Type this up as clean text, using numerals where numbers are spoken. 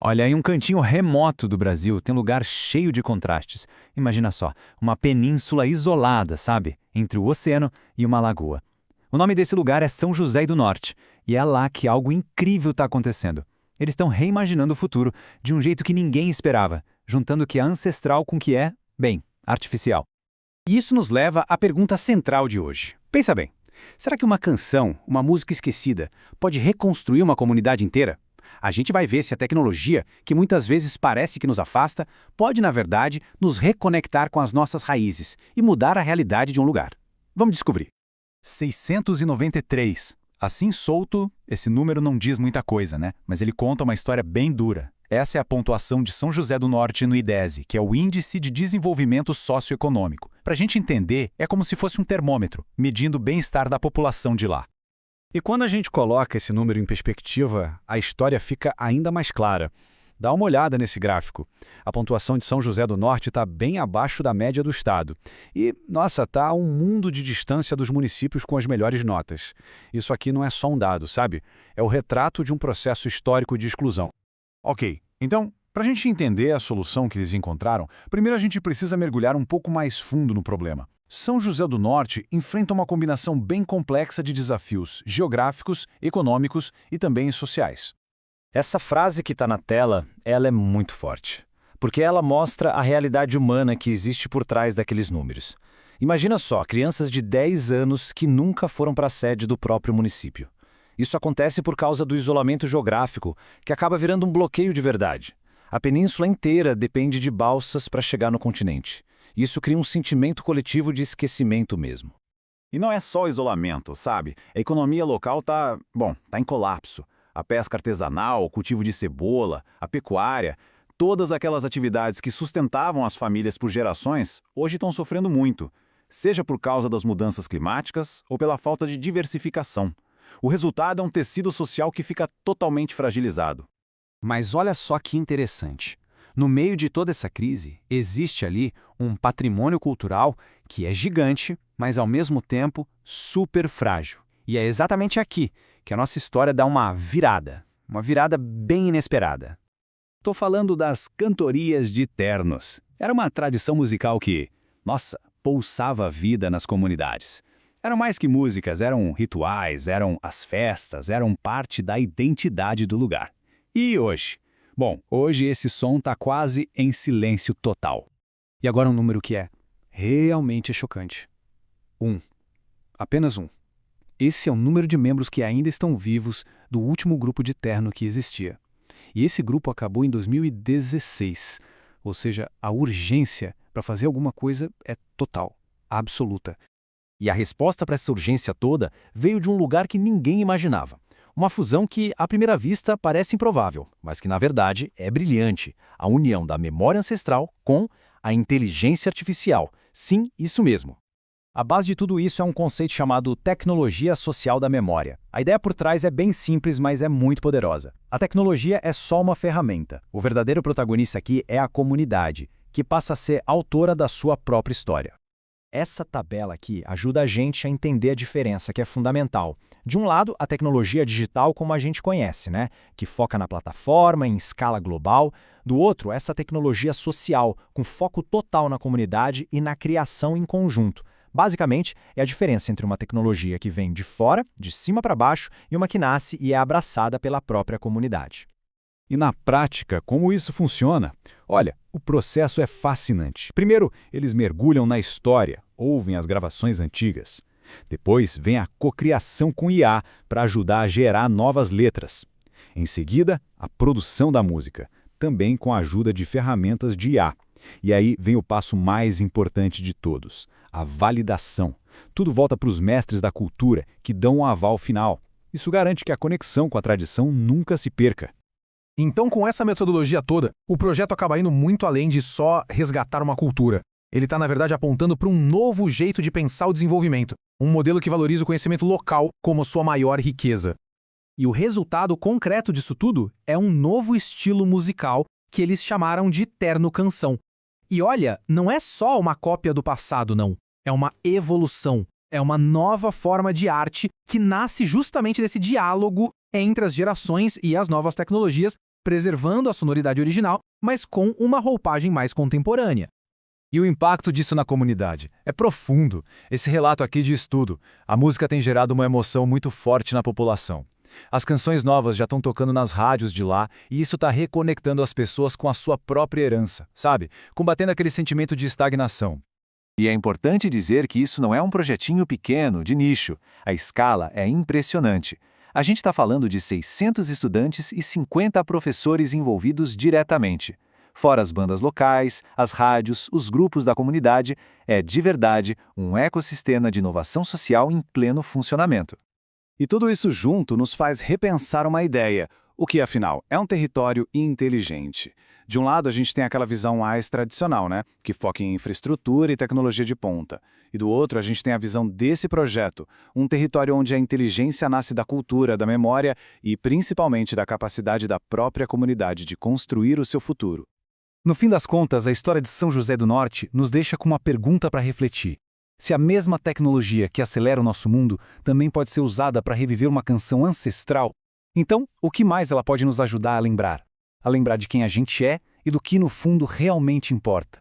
Olha, em um cantinho remoto do Brasil tem um lugar cheio de contrastes. Imagina só, uma península isolada, sabe? Entre o oceano e uma lagoa. O nome desse lugar é São José do Norte, e é lá que algo incrível está acontecendo. Eles estão reimaginando o futuro de um jeito que ninguém esperava, juntando o que é ancestral com o que é, bem, artificial. E isso nos leva à pergunta central de hoje. Pensa bem, será que uma canção, uma música esquecida, pode reconstruir uma comunidade inteira? A gente vai ver se a tecnologia, que muitas vezes parece que nos afasta, pode, na verdade, nos reconectar com as nossas raízes e mudar a realidade de um lugar. Vamos descobrir. 693. Assim solto, esse número não diz muita coisa, né? Mas ele conta uma história bem dura. Essa é a pontuação de São José do Norte no IDESE, que é o Índice de Desenvolvimento Socioeconômico. Para a gente entender, é como se fosse um termômetro, medindo o bem-estar da população de lá. E quando a gente coloca esse número em perspectiva, a história fica ainda mais clara. Dá uma olhada nesse gráfico. A pontuação de São José do Norte está bem abaixo da média do estado. E, nossa, está a um mundo de distância dos municípios com as melhores notas. Isso aqui não é só um dado, sabe? É o retrato de um processo histórico de exclusão. Ok, então, para a gente entender a solução que eles encontraram, primeiro a gente precisa mergulhar um pouco mais fundo no problema. São José do Norte enfrenta uma combinação bem complexa de desafios geográficos, econômicos e também sociais. Essa frase que está na tela, ela é muito forte, porque ela mostra a realidade humana que existe por trás daqueles números. Imagina só, crianças de 10 anos que nunca foram para a sede do próprio município. Isso acontece por causa do isolamento geográfico, que acaba virando um bloqueio de verdade. A península inteira depende de balsas para chegar no continente. Isso cria um sentimento coletivo de esquecimento mesmo. E não é só isolamento, sabe? A economia local tá em colapso. A pesca artesanal, o cultivo de cebola, a pecuária, todas aquelas atividades que sustentavam as famílias por gerações, hoje estão sofrendo muito, seja por causa das mudanças climáticas ou pela falta de diversificação. O resultado é um tecido social que fica totalmente fragilizado. Mas olha só que interessante. No meio de toda essa crise, existe ali um patrimônio cultural que é gigante, mas ao mesmo tempo super frágil. E é exatamente aqui que a nossa história dá uma virada bem inesperada. Estou falando das cantorias de ternos. Era uma tradição musical que, nossa, pulsava a vida nas comunidades. Eram mais que músicas, eram rituais, eram as festas, eram parte da identidade do lugar. E hoje? Bom, hoje esse som está quase em silêncio total. E agora um número que é realmente chocante. 1. Apenas 1. Esse é o número de membros que ainda estão vivos do último grupo de terno que existia. E esse grupo acabou em 2016. Ou seja, a urgência para fazer alguma coisa é total, absoluta. E a resposta para essa urgência toda veio de um lugar que ninguém imaginava. Uma fusão que, à primeira vista, parece improvável, mas que, na verdade, é brilhante. A união da memória ancestral com a inteligência artificial. Sim, isso mesmo. A base de tudo isso é um conceito chamado tecnologia social da memória. A ideia por trás é bem simples, mas é muito poderosa. A tecnologia é só uma ferramenta. O verdadeiro protagonista aqui é a comunidade, que passa a ser autora da sua própria história. Essa tabela aqui ajuda a gente a entender a diferença, que é fundamental. De um lado, a tecnologia digital como a gente conhece, né? Que foca na plataforma, em escala global. Do outro, essa tecnologia social, com foco total na comunidade e na criação em conjunto. Basicamente, é a diferença entre uma tecnologia que vem de fora, de cima para baixo, e uma que nasce e é abraçada pela própria comunidade. E na prática, como isso funciona? Olha, o processo é fascinante. Primeiro, eles mergulham na história, ouvem as gravações antigas. Depois, vem a cocriação com IA para ajudar a gerar novas letras. Em seguida, a produção da música, também com a ajuda de ferramentas de IA. E aí vem o passo mais importante de todos, a validação. Tudo volta para os mestres da cultura, que dão o aval final. Isso garante que a conexão com a tradição nunca se perca. Então, com essa metodologia toda, o projeto acaba indo muito além de só resgatar uma cultura. Ele está, na verdade, apontando para um novo jeito de pensar o desenvolvimento, um modelo que valoriza o conhecimento local como sua maior riqueza. E o resultado concreto disso tudo é um novo estilo musical que eles chamaram de terno-canção. E olha, não é só uma cópia do passado, não. É uma evolução. É uma nova forma de arte que nasce justamente desse diálogo entre as gerações e as novas tecnologias preservando a sonoridade original, mas com uma roupagem mais contemporânea. E o impacto disso na comunidade é profundo. Esse relato aqui diz tudo. A música tem gerado uma emoção muito forte na população. As canções novas já estão tocando nas rádios de lá e isso está reconectando as pessoas com a sua própria herança, sabe? Combatendo aquele sentimento de estagnação. E é importante dizer que isso não é um projetinho pequeno, de nicho. A escala é impressionante. A gente está falando de 600 estudantes e 50 professores envolvidos diretamente. Fora as bandas locais, as rádios, os grupos da comunidade, é de verdade um ecossistema de inovação social em pleno funcionamento. E tudo isso junto nos faz repensar uma ideia, o que, afinal, é um território inteligente. De um lado, a gente tem aquela visão mais tradicional, né, que foca em infraestrutura e tecnologia de ponta. E do outro, a gente tem a visão desse projeto, um território onde a inteligência nasce da cultura, da memória e, principalmente, da capacidade da própria comunidade de construir o seu futuro. No fim das contas, a história de São José do Norte nos deixa com uma pergunta para refletir. Se a mesma tecnologia que acelera o nosso mundo também pode ser usada para reviver uma canção ancestral, então o que mais ela pode nos ajudar a lembrar? A lembrar de quem a gente é e do que no fundo realmente importa.